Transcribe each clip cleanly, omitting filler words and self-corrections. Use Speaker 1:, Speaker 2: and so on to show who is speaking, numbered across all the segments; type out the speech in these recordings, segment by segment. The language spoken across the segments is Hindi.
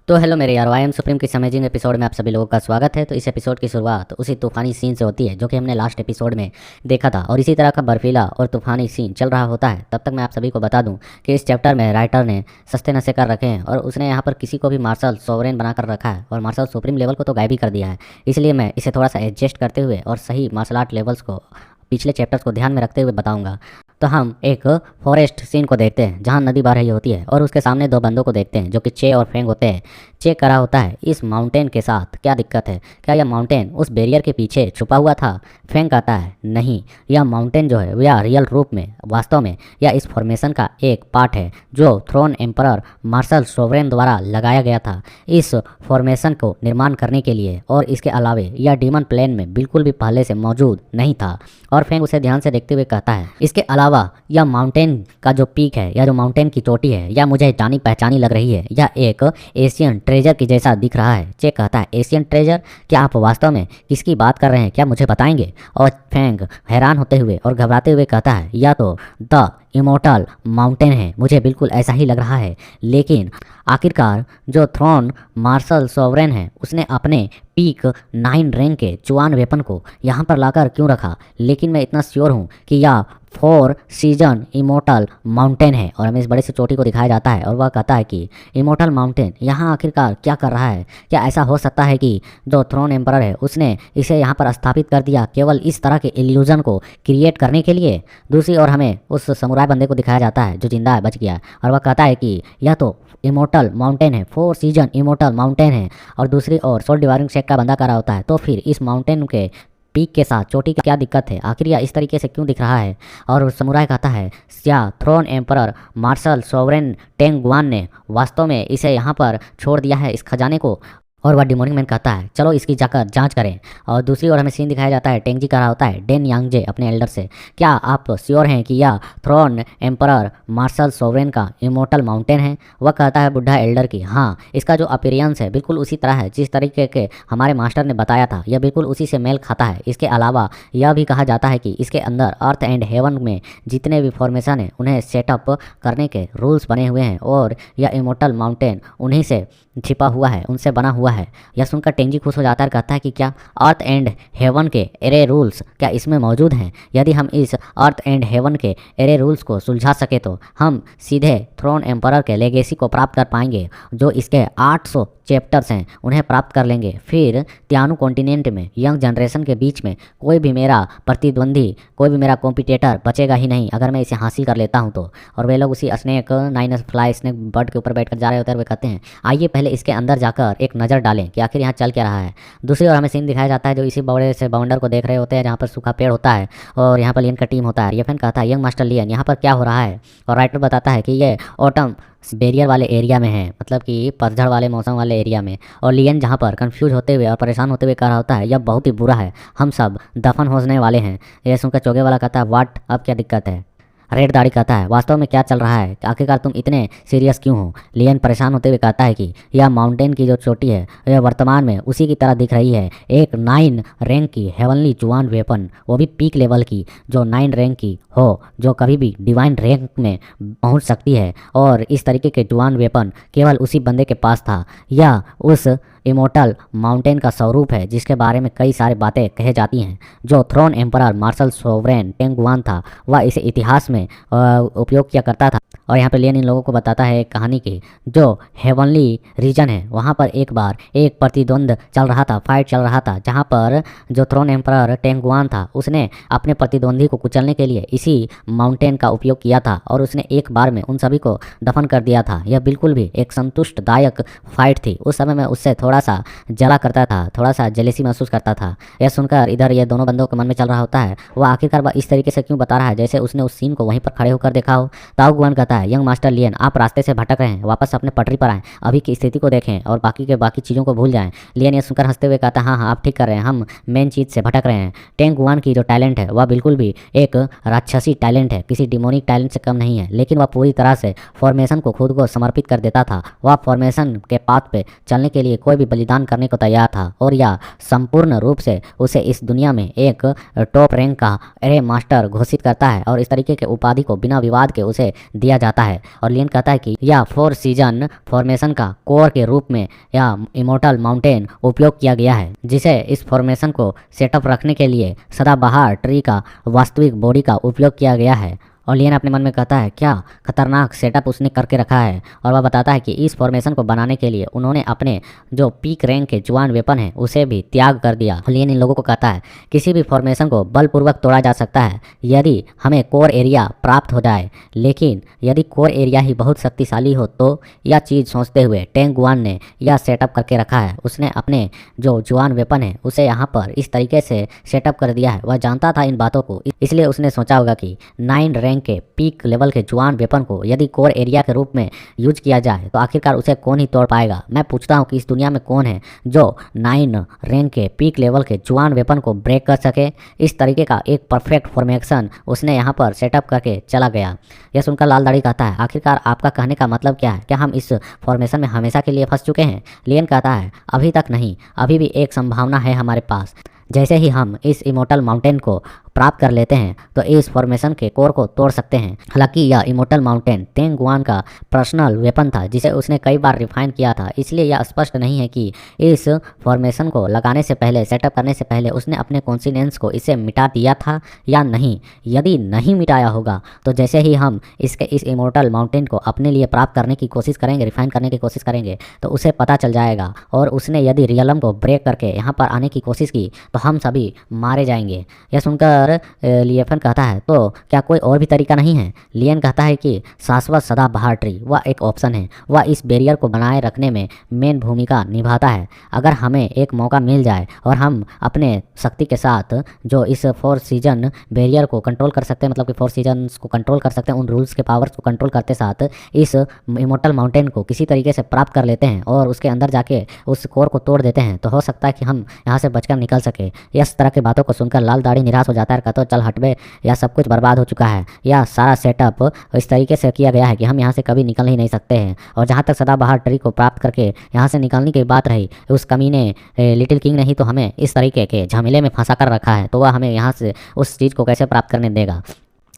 Speaker 1: तो हेलो मेरे यार, आई एम सुप्रीम की अमेजिंग एपिसोड में आप सभी लोगों का स्वागत है। तो इस एपिसोड की शुरुआत उसी तूफानी सीन से होती है जो कि हमने लास्ट एपिसोड में देखा था, और इसी तरह का बर्फीला और तूफानी सीन चल रहा होता है। तब तक मैं आप सभी को बता दूं कि इस चैप्टर में राइटर ने सस्ते नशे कर रखे हैं और उसने यहाँ पर किसी को भी मार्शल सोवरेन बनाकर रखा है, और मार्शल सुप्रीम लेवल को तो गायब ही कर दिया है। इसलिए मैं इसे थोड़ा सा एडजस्ट करते हुए और सही मार्शल आर्ट लेवल्स को पिछले चैप्टर्स को ध्यान में रखते हुए बताऊंगा। तो हम एक फॉरेस्ट सीन को देखते हैं जहां नदी बह रही होती है, और उसके सामने दो बंदों को देखते हैं जो कि चे और फेंग होते हैं। चे करा होता है इस माउंटेन के साथ क्या दिक्कत है, क्या यह माउंटेन उस बैरियर के पीछे छुपा हुआ था। फेंग कहता है नहीं, यह माउंटेन जो है वह रियल रूप में वास्तव में यह इस फॉर्मेशन का एक पार्ट है जो थ्रोन एम्परर मार्शल सोवरेन द्वारा लगाया गया था इस फॉर्मेशन को निर्माण करने के लिए, और इसके अलावे यह डीमन प्लेन में बिल्कुल भी पहले से मौजूद नहीं था। और फेंग उसे ध्यान से देखते हुए कहता है इसके अलावा यह माउंटेन का जो पीक है या जो माउंटेन की चोटी है यह मुझे जानी पहचानी लग रही है, यह एक एशियन ट्रेजर की जैसा दिख रहा है। चे कहता है एशियन ट्रेजर, क्या आप वास्तव में किसकी बात कर रहे हैं, क्या मुझे बताएंगे? और फेंग हैरान होते हुए और घबराते हुए कहता है यह तो द इमोर्टल माउंटेन है, मुझे बिल्कुल ऐसा ही लग रहा है। लेकिन आखिरकार जो थ्रोन मार्शल सोवरेन है उसने अपने पीक 9 रैंक के चुआन वेपन को यहाँ पर लाकर क्यों रखा? लेकिन मैं इतना श्योर हूँ कि यह 4 सीजन इमोर्टल माउंटेन है। और हमें इस बड़े से चोटी को दिखाया जाता है और वह कहता है कि इमोर्टल माउंटेन यहाँ आखिरकार क्या कर रहा है? क्या ऐसा हो सकता है कि जो थ्रोन एम्परर है उसने इसे यहाँ पर स्थापित कर दिया केवल इस तरह के इल्यूजन को क्रिएट करने के लिए? दूसरी ओर हमें उस समुराई बंदे को दिखाया जाता है जो जिंदा है, बच गया है, और वह कहता है कि यह तो इमोर्टल माउंटेन है, 4 सीजन इमोर्टल माउंटेन है। और दूसरी ओर सोल डिवाइनिंग शेक का बंदा कर रहा होता है तो फिर इस माउंटेन के पीक के साथ चोटी की क्या दिक्कत है, आखिर यह इस तरीके से क्यों दिख रहा है? और समुराई कहता है क्या throne emperor martial sovereign Teng Guan ने वास्तव में इसे यहाँ पर छोड़ दिया है इस खजाने को? और वह डिमोनिक मैन कहता है चलो इसकी जाकर जांच करें। और दूसरी ओर हमें सीन दिखाया जाता है टेंगजी कह रहा होता है डेन यांगजे अपने एल्डर से, क्या आप श्योर हैं कि यह थ्रोन एम्परर मार्शल सोवरेन का इमोर्टल माउंटेन है? वह कहता है बुढ़ा एल्डर की हाँ, इसका जो अपीयरेंस है बिल्कुल उसी तरह है जिस तरीके के हमारे मास्टर ने बताया था, यह बिल्कुल उसी से मेल खाता है। इसके अलावा यह भी कहा जाता है कि इसके अंदर अर्थ एंड हेवन में जितने भी फॉर्मेशन है उन्हें सेटअप करने के रूल्स बने हुए हैं, और यह इमोर्टल माउंटेन उन्हीं से छिपा हुआ है, उनसे बना हुआ है। यह सुनकर टेंजी खुश हो जाता है, कहता है कि क्या अर्थ एंड हेवन के एरे रूल्स क्या इसमें मौजूद हैं? यदि हम इस अर्थ एंड हेवन के एरे रूल्स को सुलझा सके तो हम सीधे थ्रोन एम्परर के लेगेसी को प्राप्त कर पाएंगे, जो इसके 800 चैप्टर्स हैं उन्हें प्राप्त कर लेंगे। फिर त्यानु कॉन्टिनेंट में यंग जनरेशन के बीच में कोई भी मेरा प्रतिद्वंदी, कोई भी मेरा कॉम्पिटिटर बचेगा ही नहीं अगर मैं इसे हासिल कर लेता हूं तो। और वे लोग उसी स्नेक 9 फ्लाई स्नेक बर्ड के ऊपर बैठकर जा रहे होते हैं। वे कहते हैं आइए पहले इसके अंदर जाकर एक नज़र डालें कि आखिर यहाँ चल क्या रहा है। दूसरी ओर हमें सीन दिखाया जाता है जो इसी बड़े से बाउंडर को देख रहे होते हैं जहाँ पर सूखा पेड़ होता है और यहाँ पर लियन का टीम होता है। ये फैन कहता है यंग मास्टर लियन यहाँ पर क्या हो रहा है? और राइटर बताता है कि ये ऑटम बैरियर वाले एरिया में है, मतलब कि पतझड़ वाले मौसम वाले एरिया में। और लियन जहाँ पर कंफ्यूज होते हुए और परेशान होते हुए कह रहा होता है यह बहुत ही बुरा है, हम सब दफन होने वाले हैं। यह सुनकर चौगे वाला कहता है वाट, अब क्या दिक्कत है? रेड दाढ़ी कहता है वास्तव में क्या चल रहा है, आखिरकार तुम इतने सीरियस क्यों हो? लियन परेशान होते हुए कहता है कि यह माउंटेन की जो चोटी है यह वर्तमान में उसी की तरह दिख रही है, एक 9 रैंक की हेवनली जुआन वेपन, वो भी पीक लेवल की, जो 9 रैंक की हो, जो कभी भी डिवाइन रैंक में पहुंच सकती है। और इस तरीके के जुआन वेपन केवल उसी बंदे के पास था। यह उस इमोर्टल माउंटेन का स्वरूप है जिसके बारे में कई सारी बातें कही जाती हैं। जो throne emperor martial sovereign Teng Guan था वह इसे इतिहास में उपयोग किया करता था। और यहाँ पे लियन इन लोगों को बताता है एक कहानी की, जो हेवनली रीजन है वहाँ पर एक बार एक प्रतिद्वंद चल रहा था, फाइट चल रहा था, जहाँ पर जो थ्रोन एम्परर टेंग गुआन था उसने अपने प्रतिद्वंदी को कुचलने के लिए इसी माउंटेन का उपयोग किया था और उसने एक बार में उन सभी को दफन कर दिया था। यह बिल्कुल भी एक संतुष्टदायक फाइट थी। उस समय मैं उससे थोड़ा सा जला करता था, थोड़ा सा जेलेसी महसूस करता था। यह सुनकर इधर ये दोनों बंदों के मन में चल रहा होता है वह आखिरकार वह इस तरीके से क्यों बता रहा है जैसे उसने उस सीन को वहीं पर खड़े होकर देखा हो। ताओ गुआन कहता है यंग मास्टर लियन आप रास्ते से भटक रहे हैं, वापस अपने पटरी पर आएँ, अभी की स्थिति को देखें और बाकी चीज़ों को भूल जाएं। लियन ये सुनकर हंसते हुए कहता है हाँ आप ठीक कर रहे हैं, हम मेन चीज़ से भटक रहे हैं। टेंग गुआन की जो टैलेंट है वह बिल्कुल भी एक राक्षसी टैलेंट है, किसी डिमोनिक टैलेंट से कम नहीं है, लेकिन वह पूरी तरह से फॉर्मेशन को खुद को समर्पित कर देता था। वह फॉर्मेशन के पाथ पे चलने के लिए कोई भी भी बलिदान करने को तैयार था और यह संपूर्ण रूप से उसे इस दुनिया में एक टॉप रैंक का एरे मास्टर घोषित करता है और इस तरीके के उपाधि को बिना विवाद के उसे दिया जाता है। और लियन कहता है कि यह 4 सीजन फॉर्मेशन का कोर के रूप में यह इमोर्टल माउंटेन उपयोग किया गया है, जिसे इस फॉर्मेशन को सेटअप रखने के लिए सदाबहार ट्री का वास्तविक बॉडी का उपयोग किया गया है। और लियन अपने मन में कहता है क्या खतरनाक सेटअप उसने करके रखा है। और वह बताता है कि इस फॉर्मेशन को बनाने के लिए उन्होंने अपने जो पीक रैंक के जवान वेपन है उसे भी त्याग कर दिया। लियन इन लोगों को कहता है किसी भी फॉर्मेशन को बलपूर्वक तोड़ा जा सकता है यदि हमें कोर एरिया प्राप्त हो जाए, लेकिन यदि कोर एरिया ही बहुत शक्तिशाली हो तो यह चीज़ सोचते हुए टेंग गुआन ने यह सेटअप करके रखा है। उसने अपने जो जवान वेपन है उसे यहाँ पर इस तरीके से सेटअप कर दिया है। वह जानता था इन बातों को, इसलिए उसने सोचा होगा कि 9 रैंक के पीक लेवल के जवान वेपन को यदि कोर एरिया के रूप में यूज किया जाए तो आखिरकार उसे कौन ही तोड़ पाएगा। मैं पूछता हूँ कि इस दुनिया में कौन है जो 9 रैंक के पीक लेवल के जवान वेपन को ब्रेक कर सके। इस तरीके का एक परफेक्ट फॉर्मेशन उसने यहाँ पर सेटअप करके चला गया। यह सुनकर लाल दाढ़ी कहता है आखिरकार आपका कहने का मतलब क्या है, क्या हम इस फॉर्मेशन में हमेशा के लिए फंस चुके हैं। लियन कहता है अभी तक नहीं, अभी भी एक संभावना है हमारे पास। जैसे ही हम इस इमोर्टल माउंटेन को प्राप्त कर लेते हैं तो इस फॉर्मेशन के कोर को तोड़ सकते हैं। हालांकि यह इमोर्टल माउंटेन तेंग गुआन का पर्सनल वेपन था जिसे उसने कई बार रिफाइन किया था, इसलिए यह स्पष्ट नहीं है कि इस फॉर्मेशन को लगाने से पहले, सेटअप करने से पहले उसने अपने कॉन्सिनेंस को इसे मिटा दिया था या नहीं। यदि नहीं मिटाया होगा तो जैसे ही हम इस इमोर्टल माउंटेन को अपने लिए प्राप्त करने की कोशिश करेंगे, रिफाइन करने की कोशिश करेंगे तो उसे पता चल जाएगा और उसने यदि रियलम को ब्रेक करके यहाँ पर आने की कोशिश की तो हम सभी मारे जाएंगे। यह सुनकर लियन कहता है तो क्या कोई और भी तरीका नहीं है। लियन कहता है कि शाश्वत सदाबहार ट्री वह एक ऑप्शन है, वह इस बैरियर को बनाए रखने में मेन भूमिका निभाता है। अगर हमें एक मौका मिल जाए और हम अपने शक्ति के साथ जो इस 4 सीजन बैरियर को कंट्रोल कर सकते हैं, मतलब कि 4 सीजन्स को कंट्रोल कर सकते हैं, उन रूल्स के पावर्स को कंट्रोल करते साथ इस इमोर्टल माउंटेन को किसी तरीके से प्राप्त कर लेते हैं और उसके अंदर जाके उस कोर को तोड़ देते हैं तो हो सकता है कि हम यहाँ से बचकर निकल सके। इस तरह की बातों को सुनकर लाल दाढ़ी निराश हो जाता है, कहता है चल हट बे, यह सब कुछ बर्बाद हो चुका है। यह सारा सेटअप इस तरीके से किया गया है कि हम यहाँ से कभी निकल ही नहीं सकते हैं। और जहाँ तक सदाबहार ट्री को प्राप्त करके यहाँ से निकलने की बात रही, उस कमीने लिटिल किंग ने ही तो हमें इस तरीके के झमेले में फंसा कर रखा है, तो वह हमें यहाँ से उस चीज़ को कैसे प्राप्त करने देगा।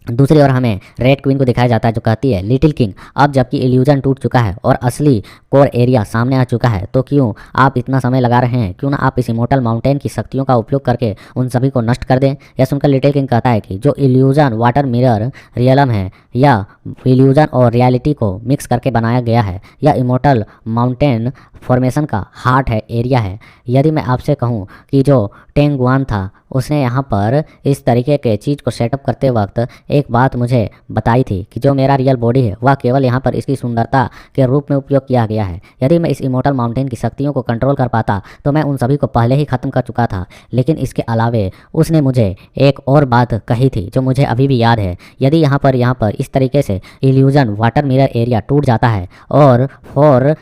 Speaker 1: दूसरी ओर हमें रेड क्वीन को दिखाया जाता है जो कहती है लिटिल किंग अब जबकि इल्यूजन टूट चुका है और असली कोर एरिया सामने आ चुका है तो क्यों आप इतना समय लगा रहे हैं, क्यों ना आप इस इमोर्टल माउंटेन की शक्तियों का उपयोग करके उन सभी को नष्ट कर दें। यह सुनकर लिटिल किंग कहता है कि जो इल्यूजन वाटर मिरर रियलम है या इल्यूजन और रियलिटी को मिक्स करके बनाया गया है, यह इमोर्टल माउंटेन फॉर्मेशन का हार्ट है, एरिया है। यदि मैं आपसे कहूँ कि जो टेंग गुआन था उसने यहाँ पर इस तरीके के चीज़ को सेटअप करते वक्त एक बात मुझे बताई थी कि जो मेरा रियल बॉडी है वह केवल यहाँ पर इसकी सुंदरता के रूप में उपयोग किया गया है। यदि मैं इस इमोर्टल माउंटेन की शक्तियों को कंट्रोल कर पाता तो मैं उन सभी को पहले ही ख़त्म कर चुका था। लेकिन इसके अलावे उसने मुझे एक और बात कही थी जो मुझे अभी भी याद है। यदि यहाँ पर इस तरीके से इल्यूजन वाटर मिरर एरिया टूट जाता है और 4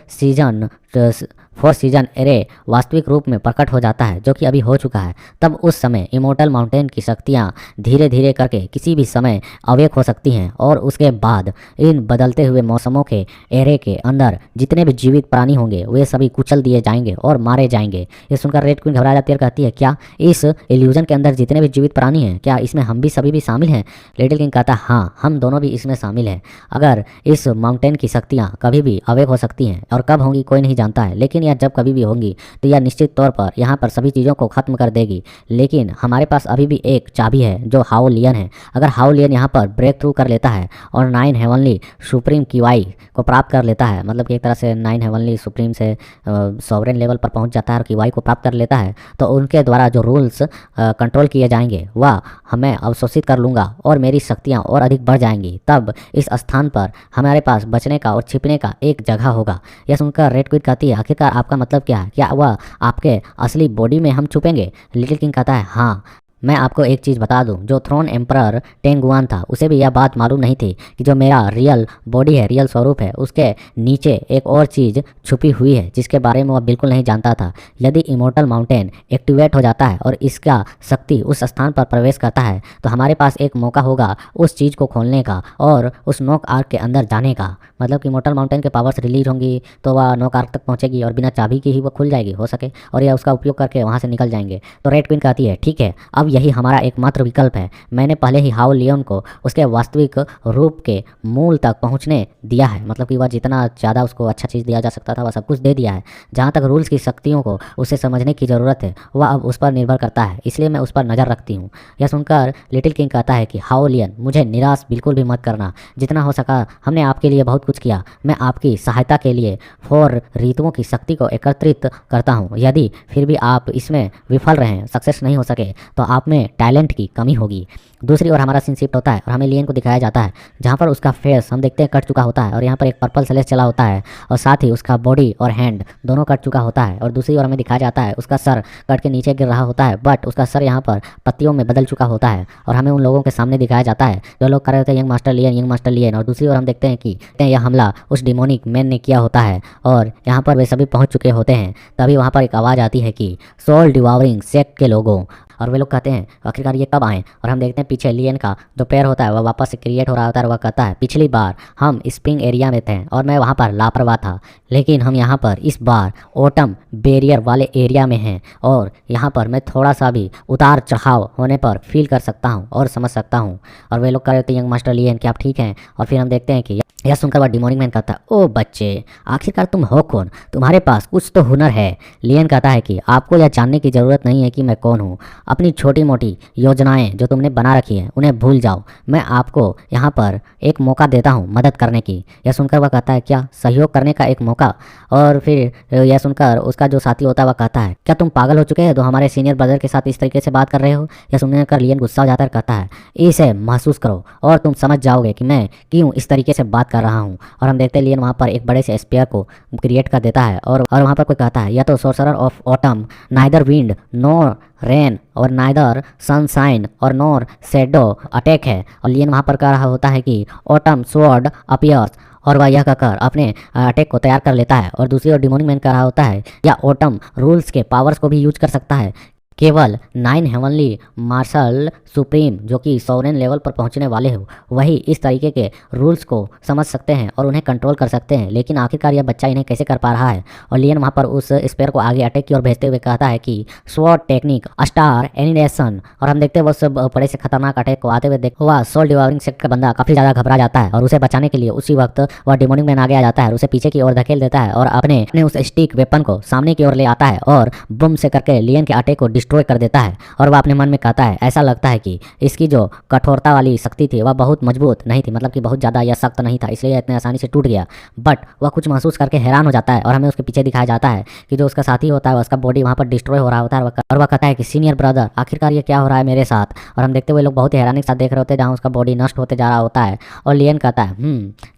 Speaker 1: सीजन एरे वास्तविक रूप में प्रकट हो जाता है जो कि अभी हो चुका है, तब उस समय इमोर्टल माउंटेन की शक्तियाँ धीरे धीरे करके किसी भी समय अवेक हो सकती हैं और उसके बाद इन बदलते हुए मौसमों के एरे के अंदर जितने भी जीवित प्राणी होंगे वे सभी कुचल दिए जाएंगे और मारे जाएंगे। ये सुनकर रेड क्वीन घबरा जाती है, कहती है क्या इस इल्यूजन के अंदर जितने भी जीवित प्राणी हैं क्या इसमें हम भी सभी भी शामिल हैं। लिटिल किंग कहता है हाँ, हम दोनों भी इसमें शामिल हैं। अगर इस माउंटेन की शक्तियाँ कभी भी अवेक हो सकती हैं और कब होंगी कोई नहीं जानता है, लेकिन यह जब कभी भी होंगी तो यह निश्चित तौर पर यहाँ पर सभी चीज़ों को खत्म कर देगी। लेकिन हमारे पास अभी भी एक चाबी है जो हाओ लियन है। अगर हाओ लियन यहाँ पर ब्रेक थ्रू कर लेता है और 9 हेवनली सुप्रीम कीवाई को प्राप्त कर लेता है, मतलब कि एक तरह से 9 हेवनली सुप्रीम से सॉवरेन लेवल पर पहुँच जाता है और कीवाई को प्राप्त कर लेता है, तो उनके द्वारा जो रूल्स कंट्रोल किए जाएंगे वह हमें अवशोषित कर लूँगा और मेरी शक्तियाँ और अधिक बढ़ जाएंगी। तब इस स्थान पर हमारे पास बचने का और छिपने का एक जगह होगा। यह सुनकर रेड क्वीन कहती है आखिरकार आपका मतलब क्या है, क्या वह आपके असली बॉडी में हम छुपेंगे। लिटिल किंग कहता है हाँ, मैं आपको एक चीज़ बता दूं, जो थ्रोन एम्परर टेंगुआन था उसे भी यह बात मालूम नहीं थी कि जो मेरा रियल बॉडी है, रियल स्वरूप है, उसके नीचे एक और चीज़ छुपी हुई है जिसके बारे में वह बिल्कुल नहीं जानता था। यदि इमोर्टल माउंटेन एक्टिवेट हो जाता है और इसका शक्ति उस स्थान पर प्रवेश करता है तो हमारे पास एक मौका होगा उस चीज़ को खोलने का और उस नोक आर्क के अंदर जाने का। मतलब कि इमोर्टल माउंटेन के पावर्स रिलीज होंगी तो वह नोक आर्क तक पहुंचेगी और बिना चाबी की ही वो खुल जाएगी हो सके, और यह उसका उपयोग करके वहाँ से निकल जाएंगे। तो रेड क्वीन कहती है ठीक है, अब यही हमारा एकमात्र विकल्प है। मैंने पहले ही हाओ लियोन को उसके वास्तविक रूप के मूल तक पहुंचने दिया है, मतलब कि वह जितना ज़्यादा उसको अच्छा चीज़ दिया जा सकता था वह सब कुछ दे दिया है। जहाँ तक रूल्स की शक्तियों को उसे समझने की ज़रूरत है वह अब उस पर निर्भर करता है, इसलिए मैं उस पर नज़र रखती हूँ। यह सुनकर लिटिल किंग कहता है कि हाओ लियन, मुझे निराश बिल्कुल भी मत करना। जितना हो सका हमने आपके लिए बहुत कुछ किया। मैं आपकी सहायता के लिए 4 ऋतुओं की शक्ति को एकत्रित करता हूँ। यदि फिर भी आप इसमें विफल रहे, सक्सेस नहीं हो सके, तो आप में टैलेंट की कमी होगी। दूसरी ओर हमारा सीन शिफ्ट होता है और हमें लियन को दिखाया जाता है जहाँ पर उसका फेस हम देखते हैं कट चुका होता है और यहाँ पर एक पर्पल सेलेस चला होता है और साथ ही उसका बॉडी और हैंड दोनों कट चुका होता है। और दूसरी ओर हमें दिखाया जाता है उसका सर कट के नीचे गिर रहा होता है, बट उसका सर यहाँ पर पत्तियों में बदल चुका होता है और हमें उन लोगों के सामने दिखाया जाता है जो लोग कर रहे होते हैं यंग मास्टर लियन, यंग मास्टर लियन। और दूसरी ओर हम देखते हैं कि यह हमला उस डिमोनिक मैन ने किया होता है और यहाँ पर वे सभी पहुँच चुके होते हैं। तभी वहाँ पर एक आवाज़ आती है कि सोल डिवावरिंग सेक्ट के लोगों, और वे लोग कहते हैं आखिरकार ये कब आए। और हम देखते हैं पीछे लियन का जो पैर होता है वह वापस से क्रिएट हो रहा होता है और वह कहता है पिछली बार हम स्प्रिंग एरिया में थे और मैं वहाँ पर लापरवाह था, लेकिन हम यहाँ पर इस बार ऑटम बैरियर वाले एरिया में हैं और यहाँ पर मैं थोड़ा सा भी उतार चढ़ाव होने पर फील कर सकता हूँ और समझ सकता हूँ। और वे लोग कह रहे थे यंग मास्टर लियन कि आप ठीक हैं। और फिर हम देखते हैं कि यह सुनकर वह डिमोनिक मैन कहता है ओ बच्चे, आखिरकार तुम हो कौन, तुम्हारे पास कुछ तो हुनर है। लियन कहता है कि आपको यह जानने की ज़रूरत नहीं है कि मैं कौन हूँ। अपनी छोटी मोटी योजनाएं जो तुमने बना रखी है उन्हें भूल जाओ। मैं आपको यहाँ पर एक मौका देता हूँ मदद करने की। यह सुनकर वह कहता है क्या, सहयोग करने का एक मौका। और फिर यह सुनकर उसका जो साथी होता है वह कहता है क्या तुम पागल हो चुके हैं तो हमारे सीनियर ब्रदर के साथ इस तरीके से बात कर रहे हो। यह सुनने कर लियन गुस्सा हो जाता है, कहता है इसे महसूस करो और तुम समझ जाओगे कि मैं क्यों इस तरीके से बात कर रहा हूँ। और हम देखते हैं लियन वहाँ पर एक बड़े से स्पेयर को क्रिएट कर देता है और वहाँ पर कोई कहता है या तो sorcerer of autumn, neither wind no rain और नाइदर सनशाइन और नोर शेडो अटैक है। और लियन वहाँ पर कह रहा होता है कि ऑटम स्वॉर्ड अपीयर्स, और वह यह कहकर अपने अटैक को तैयार कर लेता है। और दूसरी ओर डिमोनिक मैन कह रहा होता है या ऑटम रूल्स के पावर्स को भी यूज कर सकता है। केवल 9 हेवनली मार्शल सुप्रीम जो कि सोवरेन लेवल पर पहुंचने वाले हो वही इस तरीके के रूल्स को समझ सकते हैं और उन्हें कंट्रोल कर सकते हैं। लेकिन आखिरकार यह बच्चा इन्हें कैसे कर पा रहा है। और लियन वहाँ पर उस स्पेयर को आगे अटैक की ओर भेजते हुए कहता है कि स्वॉर्ड टेक्निक स्टार एनिमेशन। और हम देखते हैं वो सब बड़े से खतरनाक अटैक को आते हुए देख हुआ सोल डिवावरिंग सेक्ट का बंदा काफ़ी ज़्यादा घबरा जाता है और उसे बचाने के लिए उसी वक्त वह डिमोनिक मैन आगे आ जाता है और उसे पीछे की ओर धकेल देता है और अपने उस स्टिक वेपन को सामने की ओर ले आता है और बुम से करके लियन के अटैक को डिस्ट्रॉय कर देता है। और वह अपने मन में कहता है ऐसा लगता है कि इसकी जो कठोरता वाली शक्ति थी वह बहुत मजबूत नहीं थी, मतलब कि बहुत ज़्यादा यह सख्त नहीं था, इसलिए इतने आसानी से टूट गया। बट वह कुछ महसूस करके हैरान हो जाता है और हमें उसके पीछे दिखाया जाता है कि जो उसका साथी होता है उसका बॉडी वहाँ पर डिस्ट्रॉय हो रहा होता है और वह कहता है कि सीनियर ब्रदर आखिरकार ये क्या हो रहा है मेरे साथ। और हम देखते हुए लोग बहुत ही हैरानी के साथ देख रहे होते हैं जहाँ उसका बॉडी नष्ट होते जा रहा होता है। और लियन कहता है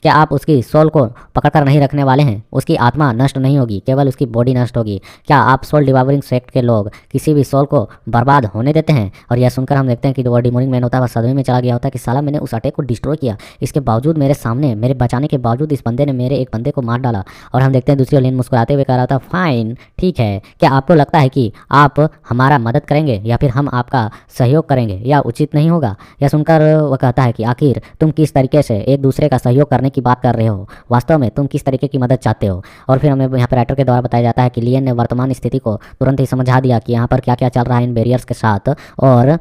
Speaker 1: क्या आप उसकी सोल को पकड़ कर नहीं रखने वाले हैं। उसकी आत्मा नष्ट नहीं होगी, केवल उसकी बॉडी नष्ट होगी। क्या आप सोल डिवावरिंग सेक्ट के लोग किसी भी सोल को बर्बाद होने देते हैं। और यह सुनकर हम देखते हैं कि जो डिमोनिक मैन होता है वह सदमे में चला गया होता है कि साला मैंने उस अटैक को डिस्ट्रॉय किया, इसके बावजूद मेरे सामने मेरे बचाने के बावजूद इस बंदे ने मेरे एक बंदे को मार डाला। और हम देखते हैं दूसरी ओर लियन मुस्कुराते हुए कह रहा था फाइन ठीक है, क्या आपको लगता है कि आप हमारा मदद करेंगे या फिर हम आपका सहयोग करेंगे, या उचित नहीं होगा। यह सुनकर वह कहता है कि आखिर तुम किस तरीके से एक दूसरे का सहयोग करने की बात कर रहे हो, वास्तव में तुम किस तरीके की मदद चाहते हो। और फिर हमें यहाँ पर राइटर के द्वारा बताया जाता है कि लियन ने वर्तमान स्थिति को तुरंत ही समझा दिया कि यहाँ पर क्या क्या चल रहा है इन बैरियर्स के साथ, और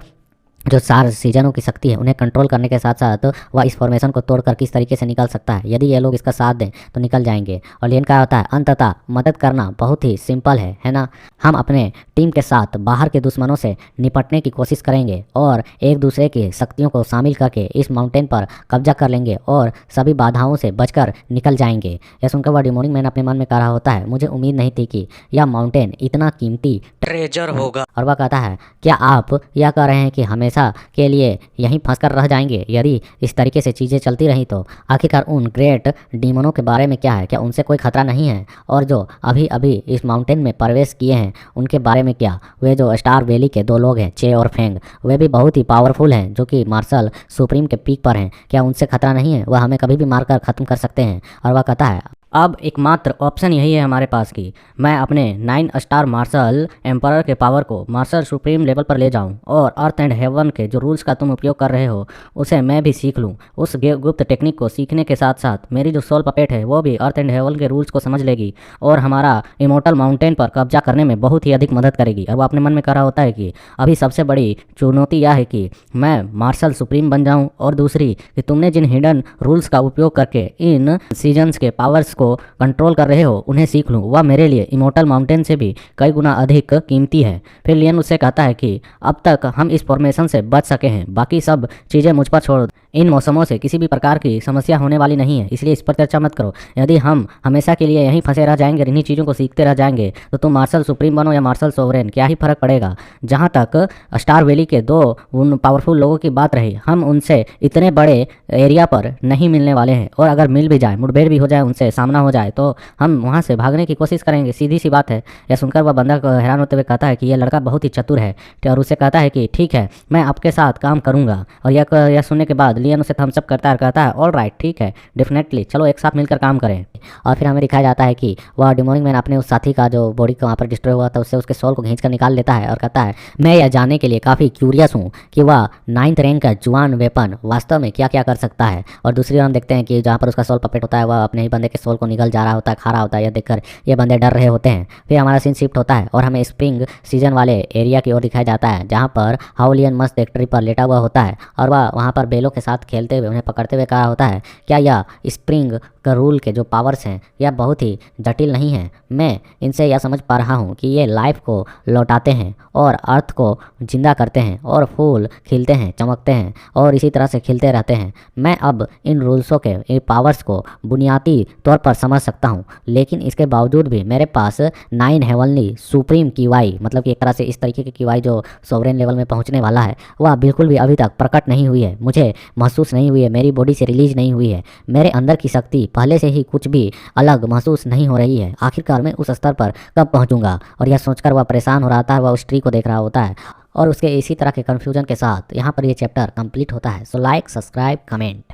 Speaker 1: जो 4 सीजनों की शक्ति है उन्हें कंट्रोल करने के साथ साथ वह इस फॉर्मेशन को तोड़कर किस तरीके से निकल सकता है। यदि ये लोग इसका साथ दें तो निकल जाएंगे। और लियन का होता है अंततः मदद करना बहुत ही सिंपल है ना। हम अपने टीम के साथ बाहर के दुश्मनों से निपटने की कोशिश करेंगे और एक दूसरे की शक्तियों को शामिल करके इस माउंटेन पर कब्जा कर लेंगे और सभी बाधाओं से बचकर निकल जाएंगे। यह सुनकर वह डिमोनिक मैन अपने मन में कह रहा होता है मुझे उम्मीद नहीं थी कि यह माउंटेन इतना कीमती ट्रेजर होगा। और वह कहता है क्या आप यह कह रहे हैं कि हमेशा हमेशा के लिए यहीं फंस कर रह जाएंगे? यदि इस तरीके से चीज़ें चलती रहीं तो आखिरकार उन ग्रेट डीमनों के बारे में क्या है? क्या उनसे कोई खतरा नहीं है? और जो अभी अभी इस माउंटेन में प्रवेश किए हैं उनके बारे में क्या? वे जो स्टार वैली के 2 लोग हैं, चे और फेंग, वे भी बहुत ही पावरफुल हैं, जो कि मार्शल सुप्रीम के पीक पर हैं। क्या उनसे खतरा नहीं है? वह हमें कभी भी मारकर ख़त्म कर सकते हैं। और वह कहता है, अब एकमात्र ऑप्शन यही है हमारे पास कि मैं अपने 9 स्टार मार्शल एम्परर के पावर को मार्शल सुप्रीम लेवल पर ले जाऊं और अर्थ एंड हेवन के जो रूल्स का तुम उपयोग कर रहे हो उसे मैं भी सीख लूं। उस गुप्त टेक्निक को सीखने के साथ साथ मेरी जो सोल पपेट है वो भी अर्थ एंड हेवन के रूल्स को समझ लेगी और हमारा इमोर्टल माउंटेन पर कब्जा करने में बहुत ही अधिक मदद करेगी। और वो अपने मन में कह रहा होता है कि अभी सबसे बड़ी चुनौती यह है कि मैं मार्शल सुप्रीम बन जाऊँ, और दूसरी कि तुमने जिन हिडन रूल्स का उपयोग करके इन सीजन्स के पावर्स को कंट्रोल कर रहे हो उन्हें सीख लूँ, वह मेरे लिए इमोर्टल माउंटेन से भी कई गुना अधिक कीमती है। फिर लियन उससे कहता है कि अब तक हम इस फॉर्मेशन से बच सके हैं, बाकी सब चीज़ें मुझ पर छोड़। इन मौसमों से किसी भी प्रकार की समस्या होने वाली नहीं है, इसलिए इस पर चर्चा मत करो। यदि हम हमेशा के लिए यहीं फंसे रह जाएंगे, इन्हीं चीज़ों को सीखते रह जाएंगे, तो तुम मार्शल सुप्रीम बनो या मार्शल सोवरेन, क्या ही फर्क पड़ेगा। जहाँ तक स्टार वैली के 2 उन पावरफुल लोगों की बात रही, हम उनसे इतने बड़े एरिया पर नहीं मिलने वाले हैं, और अगर मिल भी जाए, मुठभेड़ भी हो जाए, उनसे सामना हो जाए, तो हम वहाँ से भागने की कोशिश करेंगे, सीधी सी बात है। यह सुनकर वह बंदा हैरान होते हुए कहता है कि यह लड़का बहुत ही चतुर है, और उसे कहता है कि ठीक है, मैं आपके साथ काम करूँगा। और यह सुनने के बाद लियन उसे थम्स अप करता है और कहता है ऑल राइट, ठीक है, डेफिनेटली, चलो एक साथ मिलकर काम करें। और फिर हमें दिखाया जाता है कि वह डिमोनिक मैन अपने उस साथी का जो बॉडी को वहाँ पर डिस्ट्रॉय हुआ था उससे उसके सोल को खींच कर निकाल लेता है और कहता है मैं यह जानने के लिए काफ़ी क्यूरियस हूँ कि वह 9th रैंक का जुआन वेपन वास्तव में क्या क्या कर सकता है। और दूसरी ओर हम देखते हैं कि जहाँ पर उसका सोल पपेट होता है वह अपने ही बंदे के सोल को निकल जा रहा होता है, खा रहा होता है। यह देखकर ये बंदे डर रहे होते हैं। फिर हमारा सीन शिफ्ट होता है और हमें स्प्रिंग सीजन वाले एरिया की ओर दिखाया जाता है, जहाँ पर हाउलियन मस्त एक ट्री पर लेटा हुआ होता है और वह वहाँ पर बेलों के साथ खेलते हुए उन्हें पकड़ते हुए कहा होता है क्या यह स्प्रिंग का रूल के जो पावर्स हैं यह बहुत ही जटिल नहीं है। मैं इनसे यह समझ पा रहा हूँ कि ये लाइफ को लौटाते हैं और अर्थ को जिंदा करते हैं और फूल खिलते हैं, चमकते हैं और इसी तरह से खिलते रहते हैं। मैं अब इन रूल्सों के इन पावर्स को बुनियादी तौर पर समझ सकता हूँ, लेकिन इसके बावजूद भी मेरे पास 9 हेवनली सुप्रीम कीवाई, मतलब कि एक तरह से इस तरीके की कीवाई जो सोवरेन लेवल में पहुँचने वाला है, वह बिल्कुल भी अभी तक प्रकट नहीं हुई है, मुझे महसूस नहीं हुई है, मेरी बॉडी से रिलीज नहीं हुई है। मेरे अंदर की शक्ति पहले से ही कुछ भी अलग महसूस नहीं हो रही है। आखिरकार मैं उस स्तर पर कब पहुंचूंगा? और यह सोचकर वह परेशान हो रहा था। वह उस ट्री को देख रहा होता है और उसके इसी तरह के कंफ्यूजन के साथ यहाँ पर ये चैप्टर कंप्लीट होता है। So like, subscribe, comment.